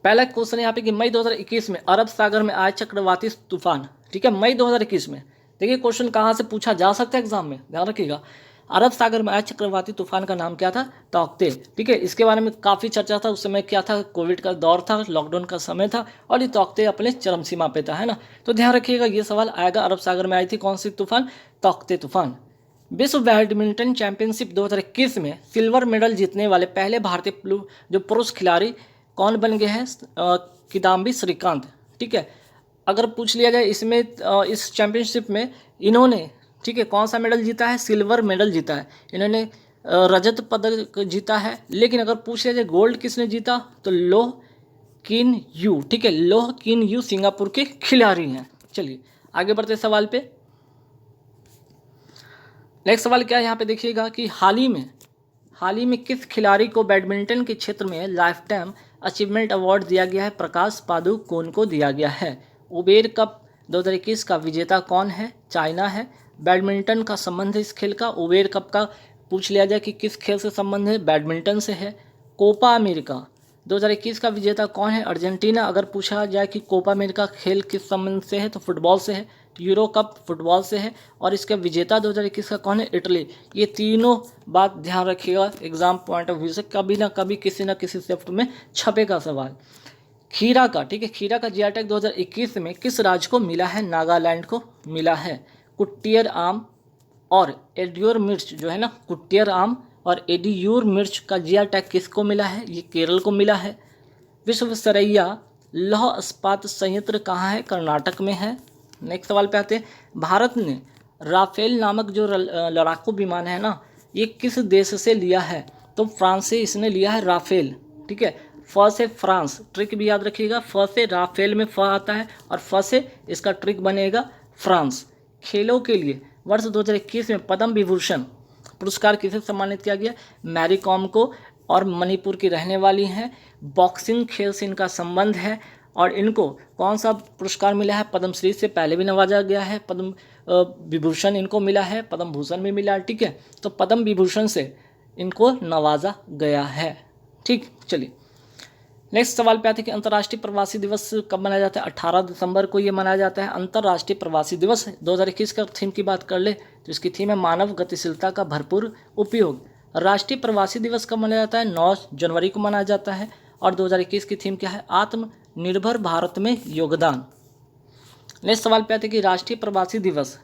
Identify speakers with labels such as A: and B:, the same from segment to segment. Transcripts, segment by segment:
A: पहला क्वेश्चन यहाँ पे कि मई 2021 में अरब सागर में आए चक्रवाती तूफान, ठीक है, मई 2021 में। देखिए क्वेश्चन कहाँ से पूछा जा सकता है एग्जाम में, ध्यान रखिएगा। अरब सागर में आए चक्रवाती तूफान का नाम क्या था? तौकते, ठीक है। इसके बारे में काफ़ी चर्चा था, उस समय क्या था, कोविड का दौर था, लॉकडाउन का समय था, और ये तौकते अपने चरम सीमा पे था, है ना। तो ध्यान रखिएगा ये सवाल आएगा। अरब सागर में आई थी कौन सी तूफान? तौकते तूफान। विश्व बैडमिंटन चैंपियनशिप 2021 में सिल्वर मेडल जीतने वाले पहले भारतीय जो पुरुष खिलाड़ी कौन बन गए हैं? किदाम्बी श्रीकांत, ठीक है। अगर पूछ लिया जाए इसमें इस चैंपियनशिप में इन्होंने, ठीक है, कौन सा मेडल जीता है? सिल्वर मेडल जीता है इन्होंने। रजत पदक जीता है। लेकिन अगर पूछ लिया जाए गोल्ड किसने जीता, तो लोह किन यू, ठीक है, लोह किन यू सिंगापुर के खिलाड़ी हैं। चलिए आगे बढ़ते सवाल पे। नेक्स्ट सवाल क्या है यहाँ पे देखिएगा कि हाल ही में किस खिलाड़ी को बैडमिंटन के क्षेत्र में लाइफ टाइम अचीवमेंट अवार्ड दिया गया है? प्रकाश पादुकोण को दिया गया है। उबेर कप 2021 का विजेता कौन है? चाइना है। बैडमिंटन का संबंध है इस खेल का। उबेर कप का पूछ लिया जाए कि किस खेल से संबंध है? बैडमिंटन से है। कोपा अमेरिका 2021 का विजेता कौन है? अर्जेंटीना। अगर पूछा जाए कि कोपा अमेरिका खेल किस संबंध से है, तो फुटबॉल से है। यूरो कप फुटबॉल से है। और इसका विजेता 2021 का कौन है? इटली। ये तीनों बात ध्यान रखिएगा, एग्जाम पॉइंट ऑफ व्यू से कभी ना कभी किसी न किसी शिफ्ट में छपेगा सवाल। खीरा का, ठीक है, खीरा का जीआई टैग 2021 में किस राज्य को मिला है? नागालैंड को मिला है। कुटियर आम और एडियोर मिर्च जो है ना, कुटियर आम और एडियोर मिर्च का जीआई टैग किसको मिला है? ये केरल को मिला है। विश्वेश्वरैया लौह इस्पात संयंत्र कहाँ है? कर्नाटक में है। नेक्स्ट सवाल पे आते हैं। भारत ने राफेल नामक जो लड़ाकू विमान है ना, ये किस देश से लिया है? तो फ्रांस से इसने लिया है राफेल, ठीक है। फ से फ्रांस, ट्रिक भी याद रखिएगा, फ से राफेल में फ आता है और फ से इसका ट्रिक बनेगा फ्रांस। खेलों के लिए वर्ष 2021 में पद्म विभूषण पुरस्कार किसे सम्मानित किया गया? मैरी कॉम को, और मणिपुर की रहने वाली हैं। बॉक्सिंग खेल से इनका संबंध है और इनको कौन सा पुरस्कार मिला है? पद्मश्री से पहले भी नवाजा गया है, पद्म विभूषण इनको मिला है, पद्म भूषण भी मिला है, ठीक है। तो पद्म विभूषण से इनको नवाजा गया है, ठीक। चलिए नेक्स्ट सवाल पे आते हैं कि अंतर्राष्ट्रीय प्रवासी दिवस कब मनाया जाता है? 18 दिसंबर को ये मनाया जाता है अंतर्राष्ट्रीय प्रवासी दिवस। 2021 का थीम की बात कर ले तो इसकी थीम है मानव गतिशीलता का भरपूर उपयोग। राष्ट्रीय प्रवासी दिवस कब मनाया जाता है? 9 जनवरी को मनाया जाता है। और 2021 की थीम क्या है? आत्मनिर्भर भारत में योगदान। नेक्स्ट सवाल पे आते हैं कि राष्ट्रीय प्रवासी दिवस,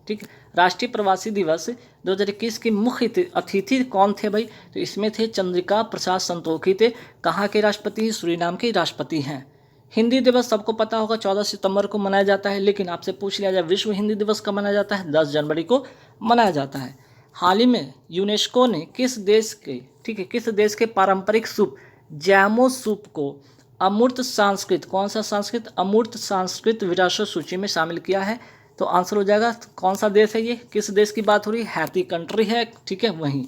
A: ठीक है, राष्ट्रीय प्रवासी दिवस 2021 के मुख्य अतिथि कौन थे भाई? तो इसमें थे चंद्रिका प्रसाद संतोखी थे। कहाँ के राष्ट्रपति? सूरीनाम के राष्ट्रपति हैं। हिंदी दिवस सबको पता होगा 14 सितंबर को मनाया जाता है, लेकिन आपसे पूछ लिया जाए विश्व हिंदी दिवस कब मनाया जाता है? 10 जनवरी को मनाया जाता है। हाल ही में यूनेस्को ने किस देश के, ठीक है, किस देश के पारंपरिक सूप जैमो सूप को अमूर्त सांस्कृत, कौन सा सांस्कृत? अमूर्त सांस्कृत विरासत सूची में शामिल किया है? तो आंसर हो जाएगा कौन सा देश है ये? किस देश की बात हो रही है? हैती कंट्री है, ठीक है। वहीं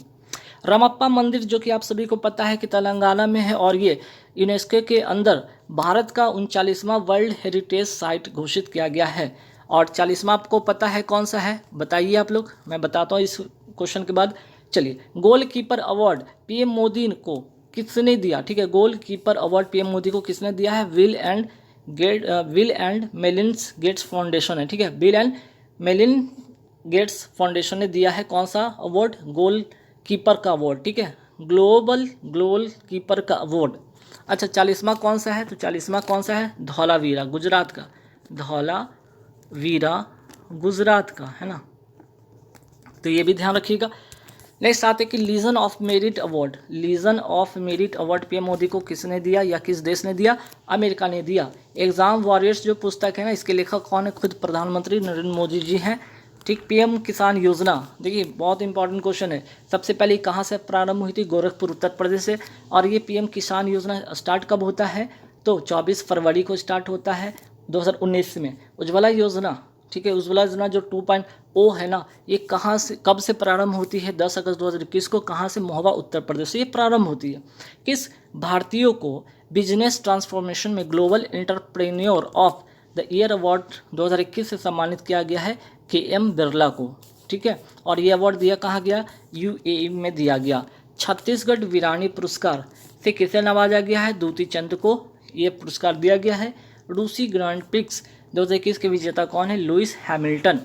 A: रामप्पा मंदिर जो कि आप सभी को पता है कि तेलंगाना में है और ये यूनेस्को के अंदर भारत का 39वां वर्ल्ड हेरिटेज साइट घोषित किया गया है। और 40वां आपको पता है कौन सा है? बताइए आप लोग, मैं बताता हूँ इस क्वेश्चन के बाद। चलिए गोलकीपर अवार्ड पीएम मोदी को किसने दिया? ठीक है, गोलकीपर अवार्ड पीएम मोदी को किसने दिया है? विल एंड मेलिंस गेट्स फाउंडेशन है, ठीक है, बिल एंड मेलिन गेट्स फाउंडेशन ने दिया है। कौन सा अवार्ड? गोल कीपर का अवार्ड, ठीक है, ग्लोबल गोल कीपर का अवार्ड। अच्छा 40वां कौन सा है? तो 40वां कौन सा है? धौलावीरा गुजरात का, धौलावीरा गुजरात का, है ना, तो ये भी ध्यान रखिएगा। नेक्स्ट आते कि Legion of Merit award, Legion of Merit award PM Modi को किसने दिया या किस देश ने दिया? अमेरिका ने दिया। एग्जाम वॉरियर्स जो पुस्तक है ना, इसके लेखक कौन है? खुद प्रधानमंत्री नरेंद्र मोदी जी हैं, ठीक। पीएम किसान योजना, देखिए बहुत इंपॉर्टेंट क्वेश्चन है। सबसे पहले कहाँ से प्रारंभ हुई थी? गोरखपुर उत्तर प्रदेश से। और ये पीएम किसान योजना स्टार्ट कब होता है? तो 24 फरवरी को स्टार्ट होता है 2019 में। उज्ज्वला योजना, ठीक है, उज्ज्वला योजना जो 2.0 है ना, ये कहाँ से कब से प्रारंभ होती है? 10 अगस्त 2021 को। कहाँ से? महोबा उत्तर प्रदेश से ये प्रारंभ होती है। किस भारतीय को बिजनेस ट्रांसफॉर्मेशन में global entrepreneur of the year award 2021 से सम्मानित किया गया है? KM बिरला को, ठीक है। और ये अवार्ड दिया कहाँ गया? UAE में दिया गया। छत्तीसगढ़ वीरानी पुरस्कार से किसे नवाजा गया है? दूती चंद को ये पुरस्कार दिया गया है। रूसी ग्रांड प्रिक्स 2021 के विजेता कौन है? Lewis Hamilton.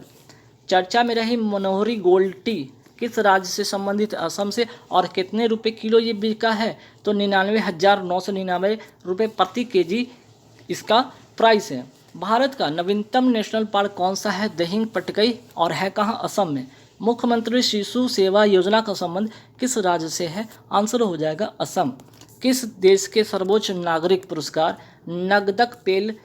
A: चर्चा में रही मनोहरी गोल्ड टी किस राज्य से संबंधित? असम से। और कितने रुपए किलो ये बिका है? तो 99,999 रुपये प्रति केजी इसका प्राइस है। भारत का नवीनतम नेशनल पार्क कौन सा है? दहिंग पटकई। और है कहाँ? असम में। मुख्यमंत्री शिशु सेवा योजना का संबंध किस राज्य से है? आंसर हो जाएगा असम। किस देश के सर्वोच्च नागरिक पुरस्कार नगदक पेल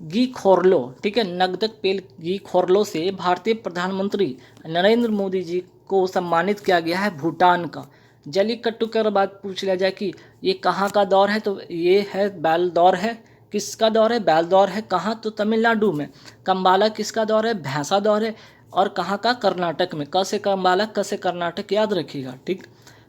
A: गी खोरलो, ठीक है, नगदक पेल गी खोरलो से भारतीय प्रधानमंत्री नरेंद्र मोदी जी को सम्मानित किया गया है? भूटान का। जल्लीकट्टू के बाद पूछ लिया जाए कि ये कहाँ का दौर है, तो ये है बैल दौर है। किसका दौर है? बैल दौर है। कहाँ? तो तमिलनाडु में। कंबाला किसका दौर है? भैंसा दौर है। और कहाँ का? कर्नाटक में। क से कंबाला, क से कर्नाटक, याद रखिएगा, ठीक।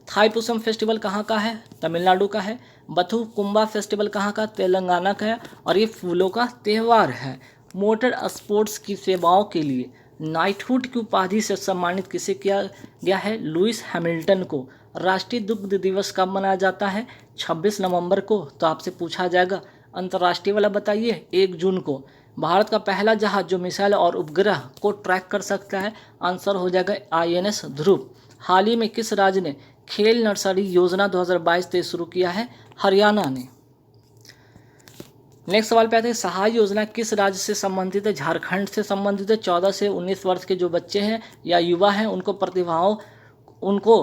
A: थाईपुसम फेस्टिवल कहाँ का है? तमिलनाडु का है। बथु कुंबा फेस्टिवल कहाँ का? तेलंगाना का है। और ये फूलों का त्यौहार है। मोटर स्पोर्ट्स की सेवाओं के लिए नाइटहुड की उपाधि से सम्मानित किसे किया गया है? लुइस हैमिल्टन को। राष्ट्रीय दुग्ध दिवस कब मनाया जाता है? 26 नवंबर को। तो आपसे पूछा जाएगा अंतर्राष्ट्रीय वाला बताइए, 1 जून को। भारत का पहला जहाज जो मिसाइल और उपग्रह को ट्रैक कर सकता है? आंसर हो जाएगा INS ध्रुव। हाल ही में किस राज्य ने खेल नर्सरी योजना 2022-23 शुरू किया है? हरियाणा ने। नेक्स्ट सवाल पे आते हैं, सहाय योजना किस राज्य से संबंधित है? झारखंड से संबंधित है। 14 से 19 वर्ष के जो बच्चे हैं या युवा हैं उनको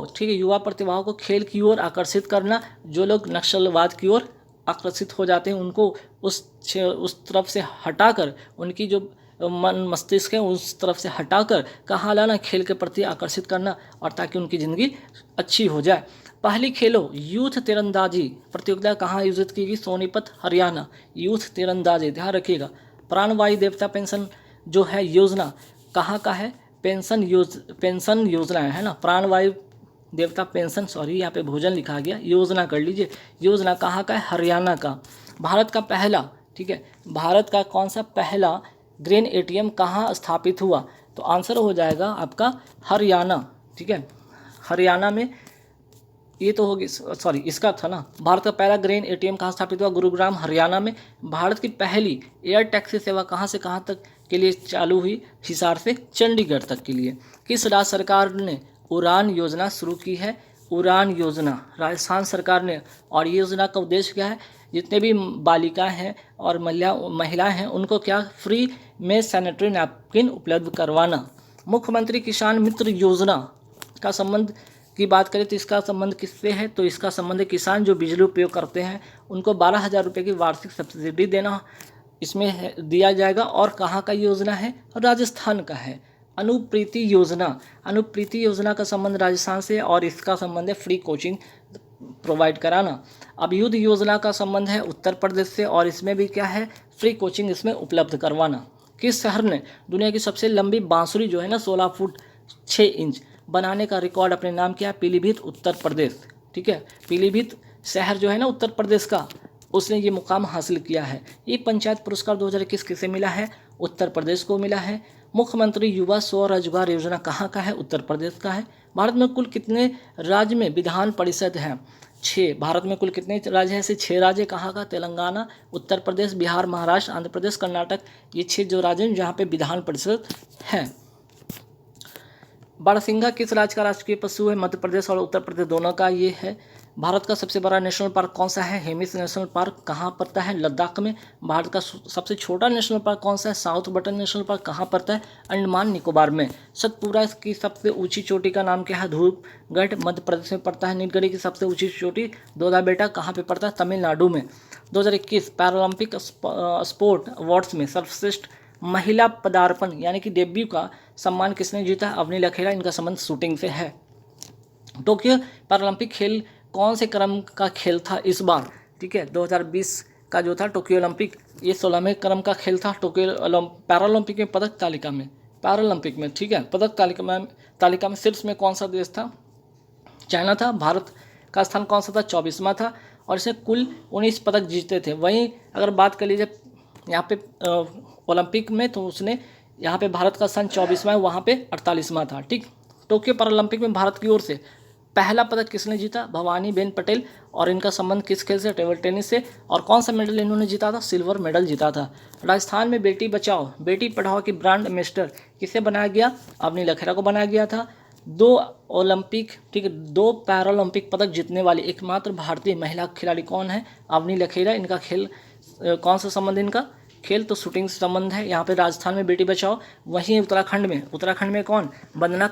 A: ठीक है, युवा प्रतिभाओं को खेल की ओर आकर्षित करना। जो लोग नक्सलवाद की ओर आकर्षित हो जाते हैं उनको उस तरफ से हटाकर, उनकी जो मन मस्तिष्क है उस तरफ से हटाकर कहाँ लाना? खेल के प्रति आकर्षित करना, और ताकि उनकी ज़िंदगी अच्छी हो जाए। पहली खेलो यूथ तीरंदाजी प्रतियोगिता कहाँ आयोजित की गई? सोनीपत, हरियाणा। यूथ तीरंदाजी, ध्यान रखिएगा। प्राणवायु देवता पेंशन जो है योजना कहाँ का है? पेंशन योजना है ना। प्राणवायु देवता पेंशन, सॉरी यहाँ पे भोजन लिखा गया, योजना कर लीजिए। योजना कहाँ का है? हरियाणा का। भारत का पहला, ठीक है, भारत का कौन सा पहला ग्रेन ATM कहाँ स्थापित हुआ? तो आंसर हो जाएगा आपका हरियाणा, ठीक है, हरियाणा में। ये तो होगी, सॉरी इसका था ना। भारत का पहला ग्रेन ATM कहाँ स्थापित हुआ? गुरुग्राम, हरियाणा में। भारत की पहली एयर टैक्सी सेवा कहाँ से कहाँ तक के लिए चालू हुई? हिसार से चंडीगढ़ तक के लिए। किस राज्य सरकार ने उड़ान योजना शुरू की है? उड़ान योजना राजस्थान सरकार ने। और ये योजना का उद्देश्य क्या है? जितने भी बालिकाएं हैं और महिलाएं हैं उनको क्या फ्री में सैनिटरी नैपकिन उपलब्ध करवाना। मुख्यमंत्री किसान मित्र योजना का संबंध की बात करें तो इसका संबंध किससे है? तो इसका संबंध किसान जो बिजली उपयोग करते हैं उनको 12,000 रुपये की वार्षिक सब्सिडी देना इसमें दिया जाएगा। और कहाँ का योजना है? राजस्थान का है। अनुप्रीति योजना का संबंध राजस्थान से, और इसका संबंध है फ्री कोचिंग प्रोवाइड कराना। अभ्युदय योजना का संबंध है उत्तर प्रदेश से, और इसमें भी क्या है? फ्री कोचिंग इसमें उपलब्ध करवाना। किस शहर ने दुनिया की सबसे लंबी बांसुरी जो है ना 16 फुट 6 इंच बनाने का रिकॉर्ड अपने नाम किया? पीलीभीत, उत्तर प्रदेश, ठीक है। पीलीभीत शहर जो है ना उत्तर प्रदेश का, उसने ये मुकाम हासिल किया है। ये पंचायत पुरस्कार 2021 किसे मिला है? उत्तर प्रदेश को मिला है। मुख्यमंत्री युवा स्वरोजगार योजना कहाँ का है? उत्तर प्रदेश का है। भारत में कुल कितने राज्य में विधान परिषद हैं? 6। भारत में कुल कितने राज्य हैं? ऐसे 6 राज्य। कहाँ का? तेलंगाना, उत्तर प्रदेश, बिहार, महाराष्ट्र, आंध्र प्रदेश, कर्नाटक। ये 6 जो राज्य हैं जहाँ पे विधान परिषद हैं। बारहसिंघा किस राज्य का राष्ट्रीय पशु है? मध्य प्रदेश और उत्तर प्रदेश दोनों का ये है। भारत का सबसे बड़ा नेशनल पार्क कौन सा है? Hemis national park. कहाँ पड़ता है? लद्दाख में। भारत का सबसे छोटा नेशनल पार्क कौन सा है? South button national park. कहाँ पड़ता है? अंडमान निकोबार में। सतपुरा की सबसे ऊंची चोटी का नाम क्या है? धूपगढ़, मध्य प्रदेश में पड़ता है। नीलगिरी की सबसे ऊंची चोटी दोदाबेटा कहाँ पे पड़ता है? तमिलनाडु में। 2021 पैरालंपिक स्पोर्ट अवार्ड्स में सर्वश्रेष्ठ महिला पदार्पण यानी कि डेब्यू का सम्मान किसने जीता? अवनी लखेड़ा। इनका संबंध शूटिंग से है। टोक्यो पैरालंपिक खेल कौन से क्रम का खेल था इस बार? ठीक है, 2020 का जो था टोक्यो ओलंपिक, ये 16वें क्रम का खेल था। टोक्यो पैरालंपिक में पदक तालिका में, पैरालंपिक में, ठीक है, पदक तालिका में शीर्ष में कौन सा देश था? चाइना था। भारत का स्थान कौन सा था? 24वां था। और इसने कुल 19 पदक जीते थे। वहीं अगर बात कर लीजिए यहाँ पे ओलंपिक में, तो उसने यहाँ पे भारत का स्थान 24वां है, वहाँ पे 48वां था। ठीक, टोक्यो पैरालंपिक में भारत की ओर से पहला पदक किसने जीता? भवानी बेन पटेल। और इनका संबंध किस खेल से? टेबल टेनिस से। और कौन सा मेडल इन्होंने जीता था? सिल्वर मेडल जीता था। राजस्थान में बेटी बचाओ बेटी पढ़ाओ की ब्रांड एम्बेसडर किसे बनाया गया? अवनी लखेरा को बनाया गया था। 2 ओलंपिक, ठीक है, 2 पैरालंपिक पदक जीतने वाली एकमात्र भारतीय महिला खिलाड़ी कौन है? अवनी लखेरा। इनका खेल कौन सा संबंध? इनका खेल तो शूटिंग से संबंध है। यहाँ पे राजस्थान में बेटी बचाओ, वहीं उत्तराखंड में कौन? वंदना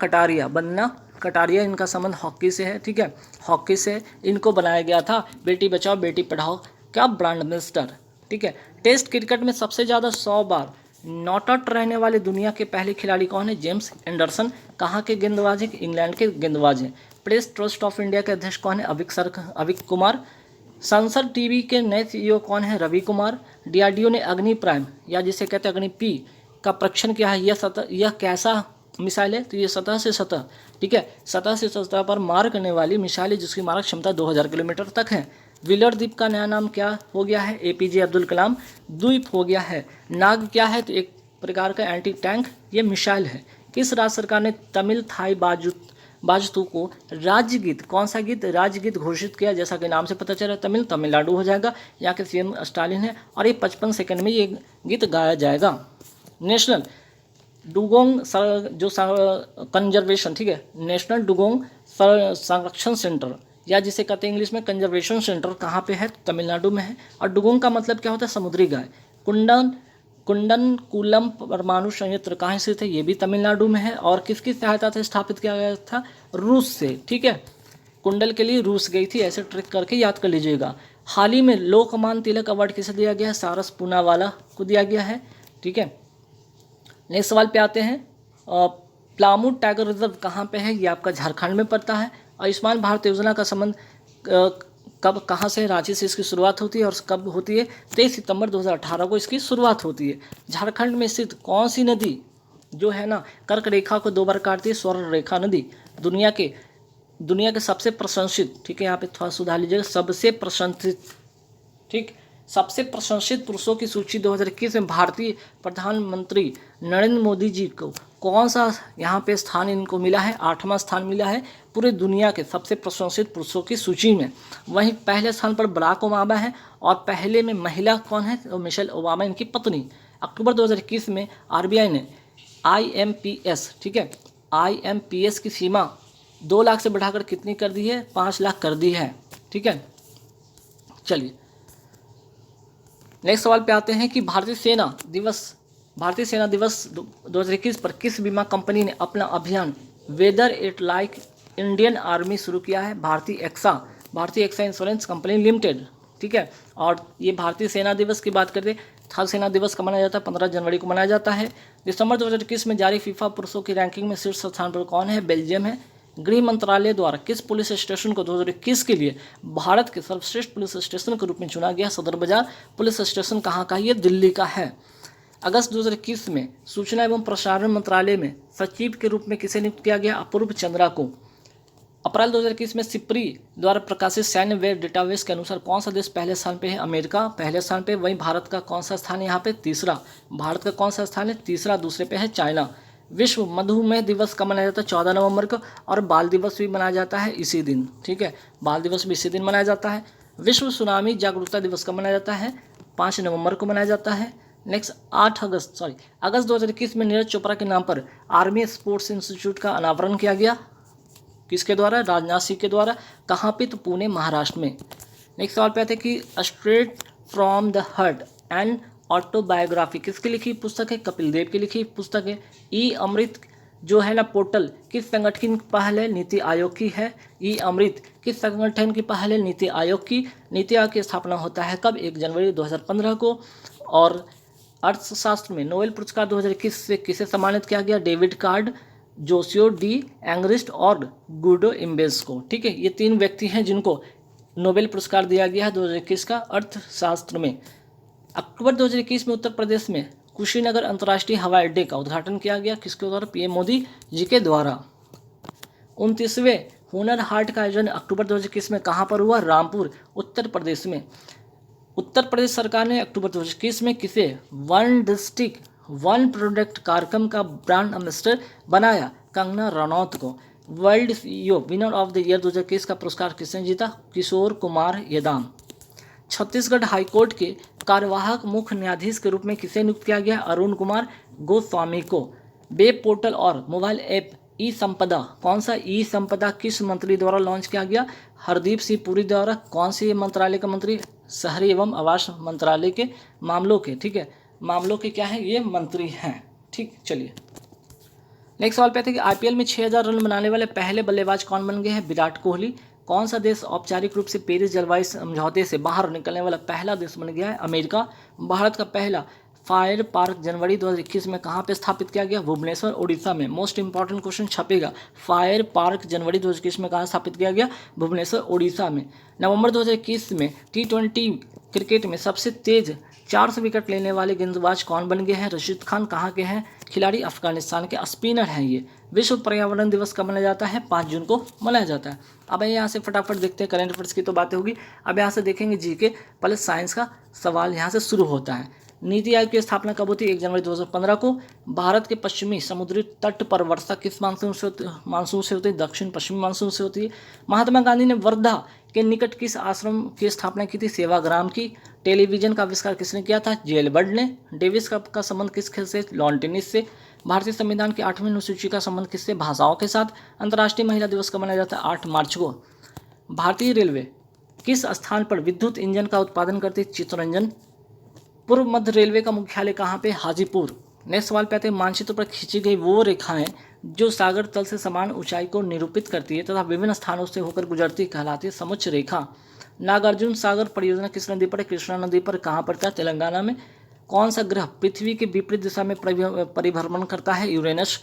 A: कटारिया इनका संबंध हॉकी से है, ठीक है, हॉकी से इनको बनाया गया था बेटी बचाओ बेटी पढ़ाओ का ब्रांड एम्बेसडर, ठीक है। टेस्ट क्रिकेट में सबसे ज़्यादा 100 बार नॉट आउट रहने वाले दुनिया के पहले खिलाड़ी कौन है? James Anderson. कहाँ के गेंदबाज हैं? इंग्लैंड के गेंदबाज हैं। प्रेस ट्रस्ट ऑफ इंडिया के अध्यक्ष कौन है? अविक कुमार। संसद टीवी के नए सीईओ कौन है? रवि कुमार। डीआरडीओ ने अग्नि प्राइम या जिसे कहते हैं अग्नि पी का परीक्षण किया है। यह कैसा मिसाइल है? तो ये सतह से सतह, ठीक है, सतह से सतह पर मार करने वाली मिसाइल है जिसकी मारक क्षमता 2000 किलोमीटर तक है। व्हीलर द्वीप का नया नाम क्या हो गया है? एपीजे अब्दुल कलाम द्वीप हो गया है। नाग क्या है? तो एक प्रकार का एंटी टैंक ये मिसाइल है। किस राज्य सरकार ने तमिल थाई बाजतू को राज्य गीत, कौन सा गीत? राज्य गीत घोषित किया? जैसा कि नाम से पता चला तमिलनाडु हो जाएगा। यहाँ के सीएम स्टालिन है और ये 55 सेकंड में ये गीत गाया जाएगा। नेशनल डुगोंग जो कंजर्वेशन, ठीक है, नेशनल डुगोंग संरक्षण सेंटर या जिसे कहते हैं इंग्लिश में कंजर्वेशन सेंटर कहाँ पे है? तमिलनाडु में है। और डुगोंग का मतलब क्या होता है? समुद्री गाय। कुंडनकुलम परमाणु संयंत्र कहाँ स्थित है? ये भी तमिलनाडु में है। और किसकी सहायता से स्थापित किया गया था? रूस से, ठीक है, कुंडल के लिए रूस गई थी। ऐसे ट्रिक करके याद कर लीजिएगा। हाल ही में लोकमान्य तिलक अवार्ड किसे दिया गया है? सारस पूनावाला को दिया गया है, ठीक है। नेक्स्ट सवाल पे आते हैं। प्लामू टाइगर रिजर्व कहाँ पे है? ये आपका झारखंड में पड़ता है। आयुष्मान भारत योजना का संबंध कब कहाँ से? रांची से इसकी शुरुआत होती है। और कब होती है? 23 सितंबर 2018 को इसकी शुरुआत होती है। झारखंड में स्थित कौन सी नदी जो है ना कर्क रेखा को 2 बार काटती है? स्वर्ण रेखा नदी। दुनिया के सबसे प्रशंसित, ठीक है, यहाँ पे थोड़ा सुधार लीजिएगा, सबसे प्रशंसित, ठीक, सबसे प्रशंसित पुरुषों की सूची 2021 में भारतीय प्रधानमंत्री नरेंद्र मोदी जी को कौन सा यहाँ पे स्थान इनको मिला है? 8वां स्थान मिला है पूरे दुनिया के सबसे प्रशंसित पुरुषों की सूची में। वहीं पहले स्थान पर बराक ओबामा है और पहले में महिला कौन है? तो मिशेल ओबामा इनकी पत्नी। अक्टूबर 2021 में आरबीआई ने IMPS, ठीक है, IMPS की सीमा 2 लाख से बढ़ाकर कितनी कर दी है? 5 लाख कर दी है, ठीक है। चलिए नेक्स्ट सवाल पे आते हैं कि भारतीय सेना दिवस 2021 पर किस बीमा कंपनी ने अपना अभियान whether it like Indian army शुरू किया है? भारतीय एक्सा इंश्योरेंस कंपनी लिमिटेड, ठीक है। और ये भारतीय सेना दिवस की बात करते, थल सेना दिवस कब मनाया जाता है? 15 जनवरी को मनाया जाता है। दिसंबर 2021 में जारी फीफा पुरुषों की रैंकिंग में शीर्ष स्थान पर कौन है? बेल्जियम है। गृह मंत्रालय द्वारा किस पुलिस स्टेशन को 2021 के लिए भारत के सर्वश्रेष्ठ पुलिस स्टेशन के रूप में चुना गया? सदर बाजार पुलिस स्टेशन कहाँ का? ये दिल्ली का है। अगस्त 2021 में सूचना एवं प्रसारण मंत्रालय में सचिव के रूप में किसे नियुक्त किया गया? अपूर्व चंद्रा को। अप्रैल 2021 में सिप्री द्वारा प्रकाशित सैन्य व्यय डेटाबेस के अनुसार कौन सा देश पहले स्थान पे है? अमेरिका पहले स्थान पे। वहीं भारत का कौन सा स्थान है यहाँ पे? तीसरा। भारत का कौन सा स्थान है? तीसरा। दूसरे पे है चाइना। विश्व मधुमेह दिवस कब मनाया जाता है? 14 नवंबर को। और बाल दिवस भी मनाया जाता है इसी दिन, ठीक है, बाल दिवस भी इसी दिन मनाया जाता है। विश्व सुनामी जागरूकता दिवस कब मनाया जाता है? 5 नवंबर को मनाया जाता है। नेक्स्ट अगस्त 2021 में नीरज चोपड़ा के नाम पर आर्मी स्पोर्ट्स इंस्टीट्यूट का अनावरण किया गया। किसके द्वारा? राजनाथ सिंह के द्वारा। कहाँ पे? तो पुणे, महाराष्ट्र में। नेक्स्ट सवाल पे आते हैं कि straight from the heart and autobiography किसकी लिखी पुस्तक है? कपिल देव की लिखी पुस्तक है। ई अमृत जो है ना पोर्टल किस संगठन की पहल है? नीति आयोग की है। ई अमृत किस संगठन की पहल है? नीति आयोग की। नीति आयोग की स्थापना होता है कब? 1 जनवरी 2015 को। और अर्थशास्त्र में नोबेल पुरस्कार 2021 से किसे सम्मानित किया गया? डेविड कार्ड, जोसियो डी एंग्रिस्ट और गुडो इम्बेस को, ठीक है। ये 3 व्यक्ति हैं जिनको नोबेल पुरस्कार दिया गया है 2021 का अर्थशास्त्र में। अक्टूबर 2021 में उत्तर प्रदेश में कुशीनगर अंतर्राष्ट्रीय हवाई अड्डे का उद्घाटन किया गया। किसके द्वारा? पीएम मोदी जी के द्वारा। 29वें हुनर हाट का आयोजन अक्टूबर 2021 में कहाँ पर हुआ? रामपुर, उत्तर प्रदेश में। उत्तर प्रदेश सरकार ने अक्टूबर 2021 में किसे वन डिस्ट्रिक्ट वन प्रोडक्ट कार्यक्रम का ब्रांड एम्बेसडर बनाया? कंगना रनौत को। World yo winner of the year 2021 का पुरस्कार किसने जीता? किशोर कुमार यदाम। छत्तीसगढ़ हाईकोर्ट के कार्यवाहक मुख्य न्यायाधीश के रूप में किसे नियुक्त किया गया? अरुण कुमार गोस्वामी को। वेब पोर्टल और मोबाइल ऐप ई संपदा, कौन सा ई संपदा किस मंत्री द्वारा लॉन्च किया गया? हरदीप सिंह पुरी द्वारा। कौन से मंत्रालय का मंत्री? शहरी एवं आवास मंत्रालय के मामलों के, ठीक है, मामलों के क्या है ये मंत्री हैं। ठीक, चलिए नेक्स्ट सवाल पे आते हैं कि आईपीएल में 6000 रन बनाने वाले पहले बल्लेबाज कौन बन गए हैं? विराट कोहली। कौन सा देश औपचारिक रूप से पेरिस जलवायु समझौते से बाहर निकलने वाला पहला देश बन गया है? अमेरिका। भारत का पहला फायर पार्क जनवरी 2021 में कहाँ पे स्थापित किया गया? भुवनेश्वर, उड़ीसा में। मोस्ट इंपॉर्टेंट क्वेश्चन छपेगा, फायर पार्क जनवरी 2021 में कहाँ स्थापित किया गया? भुवनेश्वर, उड़ीसा में। नवंबर 2021 में T20 क्रिकेट में सबसे तेज 400 विकेट लेने वाले गेंदबाज कौन बन गए हैं? रशीद खान। कहाँ के हैं खिलाड़ी? अफगानिस्तान के स्पिनर हैं ये। विश्व पर्यावरण दिवस कब मनाया जाता है? 5 जून को मनाया जाता है। अब यहाँ से फटाफट देखते हैं, करंट अफेयर्स की तो बातें होगी, अब यहाँ से देखेंगे जीके प्लस साइंस का सवाल यहाँ से शुरू होता है। नीति आयोग की स्थापना कब होती है? 1 जनवरी 2015 को। भारत के पश्चिमी समुद्री तट पर वर्षा किस मानसून से होती है? दक्षिण पश्चिमी मानसून से होती है। महात्मा गांधी ने वर्धा के निकट किस आश्रम की स्थापना की थी? सेवाग्राम की। टेलीविजन का आविष्कार किसने किया था? जे एल बर्ड ने। डेविस कप का संबंध किस खेल से? लॉन टेनिस से। भारतीय संविधान की 8वीं अनुसूची का संबंध किससे? भाषाओं के साथ। अंतर्राष्ट्रीय महिला दिवस कब मनाया जाता है? 8 मार्च को। भारतीय रेलवे किस स्थान पर विद्युत इंजन का उत्पादन करती है? चित्तरंजन। पूर्व मध्य रेलवे का मुख्यालय कहाँ पे? हाजीपुर। नेक्स्ट सवाल पे आते हैं, मानचित्र पर खींची गई वो रेखाएं जो सागर तल से समान ऊंचाई को निरूपित करती है तथा विभिन्न स्थानों से होकर गुजरती कहलाती है समुच्च रेखा। नागार्जुन सागर परियोजना किस नदी पर है? कृष्णा नदी पर। कहाँ पड़ता है? तेलंगाना में। कौन सा ग्रह पृथ्वी के विपरीत दिशा में परिभ्रमण करता है? यूरेनस।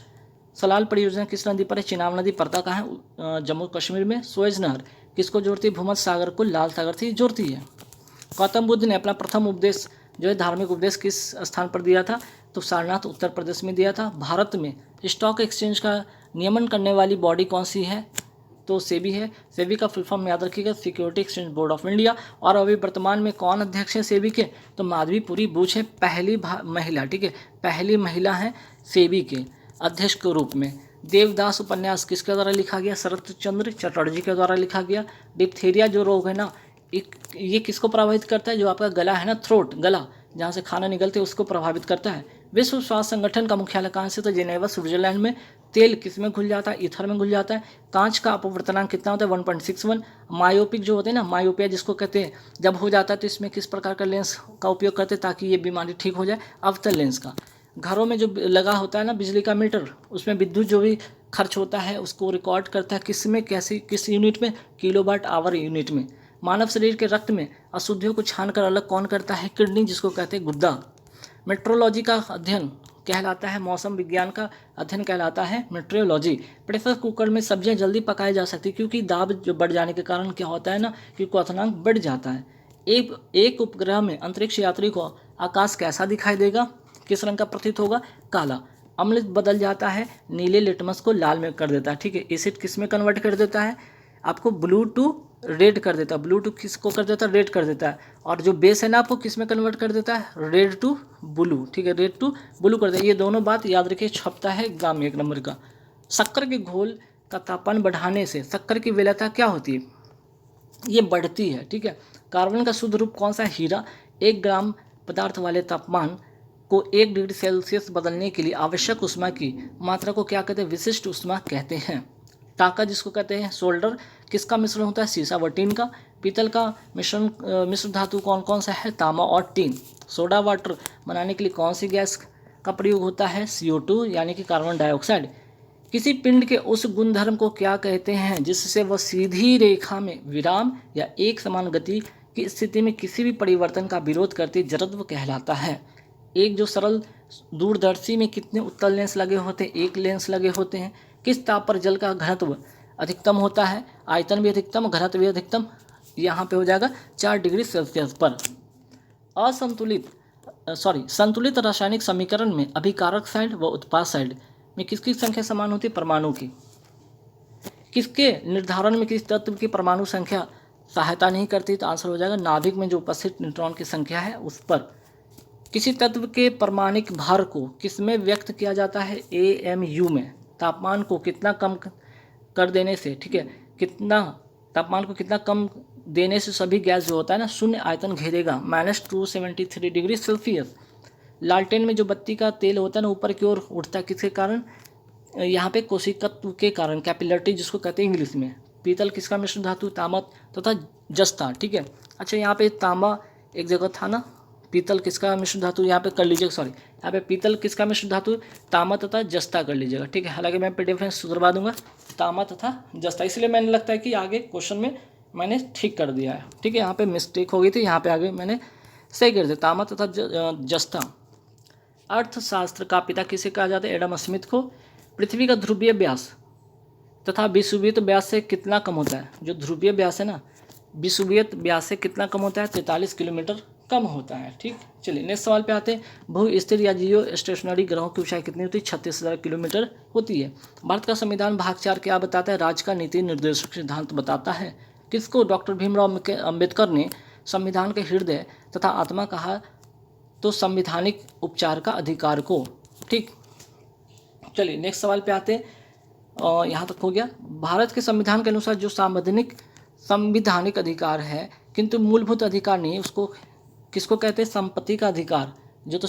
A: सलाल परियोजना किस नदी पर है? चिनाब नदी। पड़ता कहाँ है? जम्मू कश्मीर में। सुएज नहर किसको जोड़ती है? भूमध्य सागर को लाल सागर से जोड़ती है। गौतम बुद्ध ने अपना प्रथम उपदेश जो है धार्मिक उपदेश किस स्थान पर दिया था? तो सारनाथ उत्तर प्रदेश में दिया था। भारत में स्टॉक एक्सचेंज का नियमन करने वाली बॉडी कौन सी है? तो सेबी है। सेबी का फुल फॉर्म याद रखिएगा, security exchange board of India. और अभी वर्तमान में कौन अध्यक्ष है सेबी के? तो माधवीपुरी बूच है, पहली महिला, ठीक है, पहली महिला है सेबी के अध्यक्ष के रूप में। देवदास उपन्यास किसके द्वारा लिखा गया? शरत चंद्र चटर्जी के द्वारा लिखा गया। डिप्थीरिया जो रोग है ना, ये किसको प्रभावित करता है? जो आपका गला है ना, थ्रोट, गला जहाँ से खाना निकलते है उसको प्रभावित करता है। विश्व स्वास्थ्य संगठन का मुख्यालय कहाँ से? तो जिनेवा, स्विट्जरलैंड में। तेल किस में घुल जाता है? ईथर में घुल जाता है। कांच का अपवर्तनांक कितना होता है? 1.61। मायोपिक जो होते हैं ना, मायोपिया जिसको कहते हैं, जब हो जाता है तो इसमें किस प्रकार का लेंस का उपयोग करते हैं ताकि ये बीमारी ठीक हो जाए? अवतल लेंस का। घरों में जो लगा होता है ना बिजली का मीटर, उसमें विद्युत जो भी खर्च होता है उसको रिकॉर्ड करता है किस में, कैसी, किस यूनिट में? किलोवाट आवर यूनिट में। मानव शरीर के रक्त में अशुद्धियों को छानकर अलग कौन करता है? किडनी, जिसको कहते हैं गुद्दा। मेट्रोलॉजी का अध्ययन कहलाता है, मौसम विज्ञान का अध्ययन कहलाता है मेट्रोलॉजी। प्रेशर कुकर में सब्जियां जल्दी पकाई जा सकती क्योंकि दाब जो बढ़ जाने के कारण क्या होता है ना कि क्वथनांक बढ़ जाता है। एक उपग्रह में अंतरिक्ष यात्री को आकाश कैसा दिखाई देगा? किस रंग का प्रतीत होगा? काला। अम्ल बदल जाता है, नीले लिटमस को लाल में कर देता है, ठीक है। एसिड किस में कन्वर्ट कर देता है? आपको ब्लू टू रेड कर देता है। ब्लू टू किसको कर देता है? रेड कर देता है। और जो बेस है ना आपको किस में कन्वर्ट कर देता है? रेड टू ब्लू, ठीक है, रेड टू ब्लू कर देता है। ये दोनों बात याद रखिए, छपता है एग्जाम में 1 नंबर का। शक्कर के घोल का तापमान बढ़ाने से शक्कर की विलेयता क्या होती है? ये बढ़ती है, ठीक है। कार्बन का शुद्ध रूप कौन सा? हीरा। 1 ग्राम पदार्थ वाले तापमान को 1 डिग्री सेल्सियस बदलने के लिए आवश्यक ऊष्मा की मात्रा को क्या कहते हैं? विशिष्ट ऊष्मा कहते हैं। टाका जिसको कहते हैं सोल्डर किसका मिश्रण होता है? सीसा व टीन का। पीतल का मिश्र धातु कौन कौन सा है? तांबा और टीन। सोडा वाटर बनाने के लिए कौन सी गैस का प्रयोग होता है? CO2 यानी कि कार्बन डाइऑक्साइड। किसी पिंड के उस गुणधर्म को क्या कहते हैं जिससे वह सीधी रेखा में विराम या एक समान गति की स्थिति में किसी भी परिवर्तन का विरोध करती जड़त्व कहलाता है। एक जो सरल दूरदर्शी में कितने उत्तल लेंस लगे होते हैं? 1 लेंस लगे होते हैं। किस ताप पर जल का घनत्व अधिकतम होता है? आयतन भी अधिकतम, घनत्व भी अधिकतम। यहाँ पे हो जाएगा 4 डिग्री सेल्सियस पर। संतुलित रासायनिक समीकरण में अभिकारक साइड व उत्पाद साइड में किसकी संख्या समान होती है? परमाणु की। किसके निर्धारण में किस तत्व की परमाणु संख्या सहायता नहीं करती? तो आंसर हो जाएगा नाभिक में जो उपस्थित न्यूट्रॉन की संख्या है उस पर। किसी तत्व के परमाणिक भार को किस में व्यक्त किया जाता है? AMU में। तापमान को कितना कम कर देने से, ठीक है, कितना तापमान को कितना कम देने से सभी गैस जो होता है ना शून्य आयतन घेरेगा, -273 डिग्री सेल्सियस। लालटेन में जो बत्ती का तेल होता है ना ऊपर की ओर उठता है, किसके कारण? यहाँ पे कोशिकत्व के कारण, कैपिलरिटी जिसको कहते हैं इंग्लिश में। पीतल किसका मिश्र धातु? तांबा तथा जस्ता, ठीक है। अच्छा, यहाँ पे तांबा एक जगह था ना, पीतल किसका मिश्र धातु? यहाँ पे कर लीजिएगा, सॉरी, यहाँ पे पीतल किसका मिश्र धातु? तांबा तथा जस्ता कर लीजिएगा, ठीक है। हालांकि मैं पे डिफरेंस सुधरवा दूंगा, तांबा तथा जस्ता, इसलिए मैंने लगता है कि आगे क्वेश्चन में मैंने ठीक कर दिया है, ठीक है। यहाँ पे मिस्टेक हो गई थी, यहाँ पे आगे मैंने सही कर दिया, तांबा तथा जस्ता। अर्थशास्त्र का पिता किसे कहा जाता है? एडम स्मिथ को। पृथ्वी का ध्रुवीय व्यास तथा विषुववृत्त व्यास से कितना कम होता है? जो ध्रुवीय व्यास है ना, विषुववृत्त व्यास से कितना कम होता है? 43 किलोमीटर कम होता है, ठीक। चलिए नेक्स्ट सवाल पे आते हैं। भू स्थिर या जियो स्टेशनरी ग्रहों की ऊंचाई कितनी होती है? 36,000 किलोमीटर होती है। भारत का संविधान भाग 4 क्या बताता है? राज्य का नीति निर्देशक सिद्धांत बताता है। किसको डॉक्टर भीमराव अम्बेडकर ने संविधान के हृदय तथा आत्मा कहा? तो संविधानिक उपचार का अधिकार को, ठीक। चलिए नेक्स्ट सवाल पे आते हैं, यहाँ तक हो गया। भारत के संविधान के अनुसार जो संविधानिक अधिकार है किंतु मूलभूत अधिकार नहीं, उसको किसको कहते हैं? संपत्ति का अधिकार। जो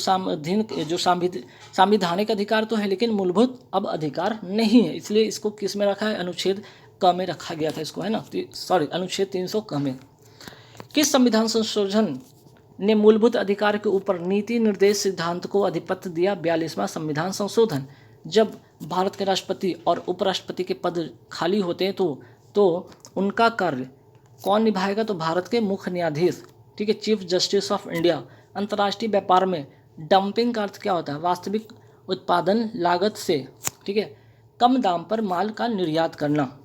A: संविधानिक अधिकार तो है लेकिन मूलभूत अब अधिकार नहीं है, इसलिए इसको किस में रखा है? अनुच्छेद क में रखा गया था इसको, है ना, सॉरी, अनुच्छेद 300 क में। किस संविधान संशोधन ने मूलभूत अधिकार के ऊपर नीति निर्देश सिद्धांत को आधिपत्य दिया? 42वां संविधान संशोधन। जब भारत के राष्ट्रपति और उपराष्ट्रपति के पद खाली होते हैं तो उनका कार्य कौन निभाएगा? तो भारत के मुख्य न्यायाधीश, ठीक है, चीफ जस्टिस ऑफ इंडिया। अंतर्राष्ट्रीय व्यापार में डंपिंग का अर्थ क्या होता है? वास्तविक उत्पादन लागत से, ठीक है, कम दाम पर माल का निर्यात करना।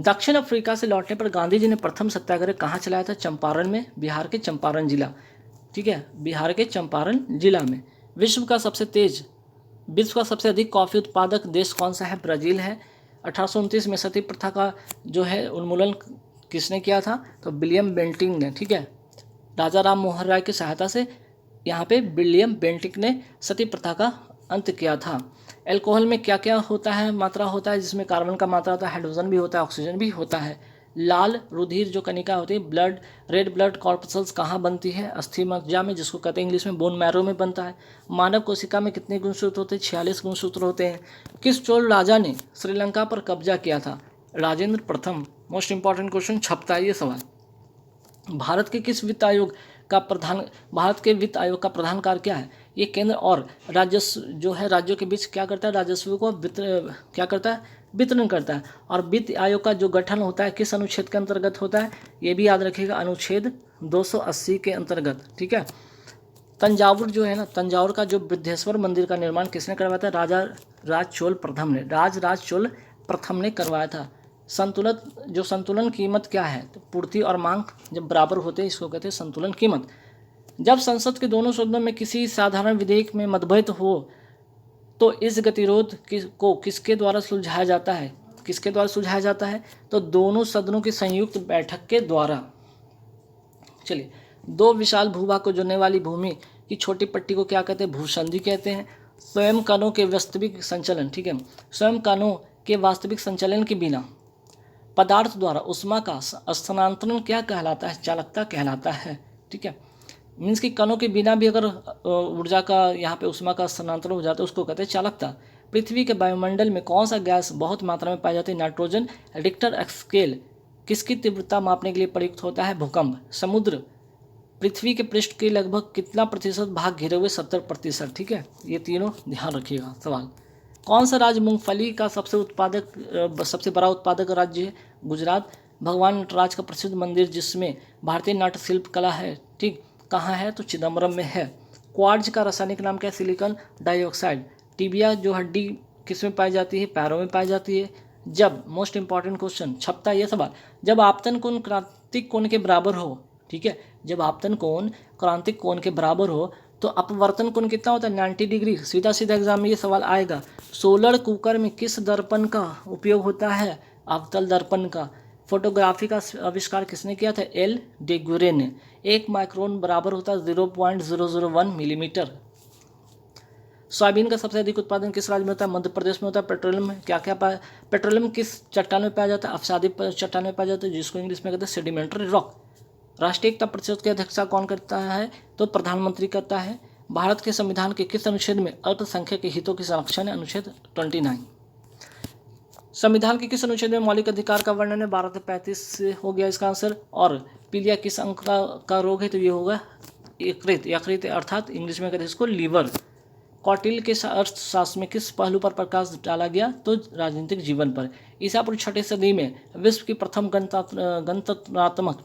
A: दक्षिण अफ्रीका से लौटने पर गांधी जी ने प्रथम सत्याग्रह कहाँ चलाया था? चंपारण में, बिहार के चंपारण जिला, ठीक है, बिहार के चंपारण जिला में। विश्व का सबसे अधिक कॉफ़ी उत्पादक देश कौन सा है? ब्राज़ील है। 1829 में सती प्रथा का जो है उन्मूलन किसने किया था? तो विलियम बेंटिक ने, ठीक है। राजा राम मोहन राय की सहायता से यहाँ पे विलियम बेंटिक ने सती प्रथा का अंत किया था। एल्कोहल में क्या क्या होता है? मात्रा होता है जिसमें कार्बन का मात्रा होता है, हाइड्रोजन भी होता है, ऑक्सीजन भी होता है। लाल रुधिर जो कणिका होती है, रेड ब्लड कॉर्पसल्स कहाँ बनती है? अस्थि मज्जा में, जिसको कहते हैं इंग्लिश में बोन मैरो में बनता है। मानव कोशिका में कितने गुणसूत्र होते हैं? 46 गुणसूत्र होते हैं। किस चोल राजा ने श्रीलंका पर कब्जा किया था? राजेंद्र प्रथम। मोस्ट इंपॉर्टेंट क्वेश्चन छपता है ये सवाल। भारत के वित्त आयोग का प्रधान कार्य क्या है? ये केंद्र और राजस्व जो है राज्यों के बीच क्या करता है? राजस्व को वितरण करता है। और वित्त आयोग का जो गठन होता है किस अनुच्छेद के अंतर्गत होता है? ये भी याद रखिएगा, अनुच्छेद 280 के अंतर्गत, ठीक है। तंजावुर जो है ना, तंजावुर का जो बृहदेश्वर मंदिर का निर्माण किसने करवाया था? राज चोल प्रथम ने करवाया था। संतुलन कीमत क्या है? तो पूर्ति और मांग जब बराबर होते हैं इसको कहते हैं संतुलन कीमत। जब संसद के दोनों सदनों में किसी साधारण विधेयक में मतभेद हो तो इस गतिरोध को किसके द्वारा सुलझाया जाता है? किसके द्वारा सुलझाया जाता है? तो दोनों सदनों की संयुक्त बैठक के द्वारा। चलिए, दो विशाल भूभाग को जोड़ने वाली भूमि की छोटी पट्टी को क्या कहते हैं? भूसंधि कहते हैं। स्वयं कणों के वास्तविक संचलन, ठीक है, स्वयं कणों के वास्तविक संचलन के बिना पदार्थ द्वारा उष्मा का स्थानांतरण क्या कहलाता है? चालकता कहलाता है, ठीक है। मीन्स कि कणों के बिना भी अगर ऊर्जा का यहाँ पे उष्मा का स्थानांतरण हो जाता है उसको कहते हैं चालकता। पृथ्वी के वायुमंडल में कौन सा गैस बहुत मात्रा में पाई जाती है? नाइट्रोजन। रिक्टर स्केल किसकी तीव्रता मापने के लिए प्रयुक्त होता है? भूकंप। समुद्र पृथ्वी के पृष्ठ के लगभग कितना प्रतिशत भाग घिरे हुए? 70%, ठीक है। ये तीनों ध्यान रखिएगा सवाल। कौन सा राज्य मूंगफली का सबसे बड़ा उत्पादक राज्य है? गुजरात। भगवान नटराज का प्रसिद्ध मंदिर जिसमें भारतीय नाट्य शिल्प कला है, ठीक, कहाँ है? तो चिदम्बरम में है। क्वार्ट्ज का रासायनिक नाम क्या है? Silicon dioxide. टिबिया जो हड्डी किस में पाई जाती है? पैरों में पाई जाती है। जब, मोस्ट इंपॉर्टेंट क्वेश्चन छपता है ये सवाल, जब आपतन कोण क्रांतिक कोण के बराबर हो, ठीक है, जब आपतन कोण क्रांतिक कोण के बराबर हो तो अपवर्तन कोण कितना होता है? 90 डिग्री। सीधा एग्जाम में ये सवाल आएगा। सोलर कुकर में किस दर्पण का उपयोग होता है? अवतल दर्पण का। फोटोग्राफी का आविष्कार किसने किया था? एल डेगुरे ने। 1 माइक्रोन बराबर होता है 0.001 मिलीमीटर। सोयाबीन का सबसे अधिक उत्पादन किस राज्य में होता है? मध्य प्रदेश में होता है। पेट्रोलियम में क्या क्या पाया? पेट्रोलियम किस चट्टान में पाया जाता है? अवसादी चट्टान में पाया जाता है, जिसको इंग्लिश में कहते हैं सेडिमेंटरी रॉक। राष्ट्रीय एकता परिषद की अध्यक्षता कौन करता है? तो प्रधानमंत्री करता है। भारत के संविधान के किस अनुच्छेद में अल्पसंख्यक के हितों की संरक्षण है? अनुच्छेद 29। संविधान के किस अनुच्छेद में मौलिक अधिकार का वर्णन है? 12 से 35 हो गया इसका आंसर। और पीलिया किस अंग का रोग है? तो ये होगा यकृत अर्थात इंग्लिश में कहते हैं इसको लीवर। कौटिल्य के अर्थशास्त्र में किस पहलू पर प्रकाश डाला गया? तो राजनीतिक जीवन पर। ईसा पूर्व 6वीं सदी में विश्व की प्रथम गणतंत्रात्मक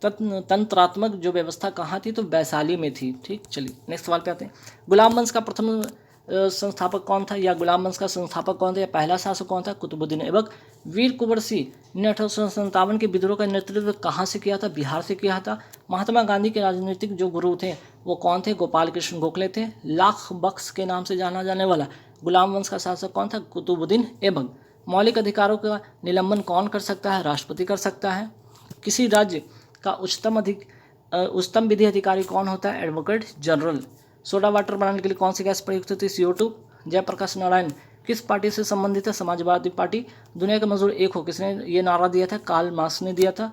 A: तंत्रात्मक जो व्यवस्था कहाँ थी? तो वैशाली में थी। ठीक, चलिए नेक्स्ट सवाल पे आते हैं। गुलाम वंश का प्रथम संस्थापक कौन था? या गुलाम वंश का संस्थापक कौन था? या पहला शासक कौन था? कुतुबुद्दीन ऐबक। वीर कुंवर सिंह ने 1857 के विद्रोह का नेतृत्व कहाँ से किया था? बिहार से किया था। महात्मा गांधी के राजनीतिक जो गुरु थे वो कौन थे? गोपाल कृष्ण गोखले थे। लाख बख्श के नाम से जाना जाने वाला गुलाम वंश का शासक कौन था? कुतुबुद्दीन ऐबक। मौलिक अधिकारों का निलंबन कौन कर सकता है? राष्ट्रपति कर सकता है। किसी राज्य का उच्चतम विधि अधिकारी कौन होता है? Advocate general. सोडा वाटर बनाने के लिए कौन सी गैस प्रयुक्त होती है? CO2। जयप्रकाश नारायण किस पार्टी से संबंधित है? समाजवादी पार्टी। दुनिया का मजदूर एक हो किसने ये नारा दिया था? कार्ल मार्क्स ने दिया था।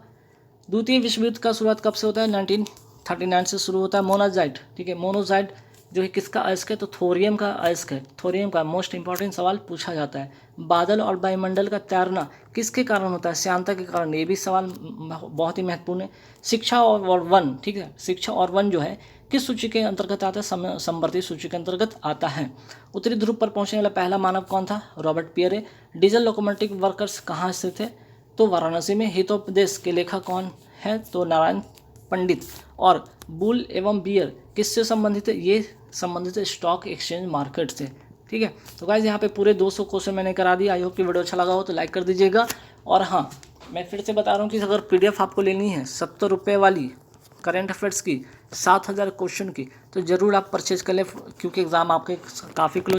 A: द्वितीय विश्व युद्ध का शुरुआत कब से होता है? 1939 से शुरू होता है। मोनोजाइट, ठीक है, मोनोजाइट जो है किसका अयस्क है? तो थोरियम का अयस्क है। थोरियम का मोस्ट इंपॉर्टेंट सवाल पूछा जाता है। बादल और वायुमंडल का तैरना किसके कारण होता है? श्यानता के कारण। ये भी सवाल बहुत ही महत्वपूर्ण है। शिक्षा और वन, ठीक है, शिक्षा और वन जो है किस सूची के अंतर्गत आता है? समवर्ती सूची के अंतर्गत आता है। उत्तरी ध्रुव पर पहुंचने वाला पहला मानव कौन था? Robert Pierre. Diesel locomotive workers कहाँ स्थित है? तो वाराणसी में। हितोपदेश के लेखक कौन है? तो नारायण पंडित। और बुल एवं बियर किससे संबंधित है? ये संबंधित है स्टॉक एक्सचेंज मार्केट से। ठीक है, तो गाइज यहाँ पे पूरे 200 क्वेश्चन मैंने करा दिया। आई होप कि वीडियो अच्छा लगा हो तो लाइक कर दीजिएगा। और हाँ, मैं फिर से बता रहा हूँ कि अगर PDF आपको लेनी है 70 रुपये वाली करेंट अफेयर्स की 7000 क्वेश्चन की, तो ज़रूर आप परचेज कर लें, क्योंकि एग्ज़ाम आपके काफ़ी क्लोज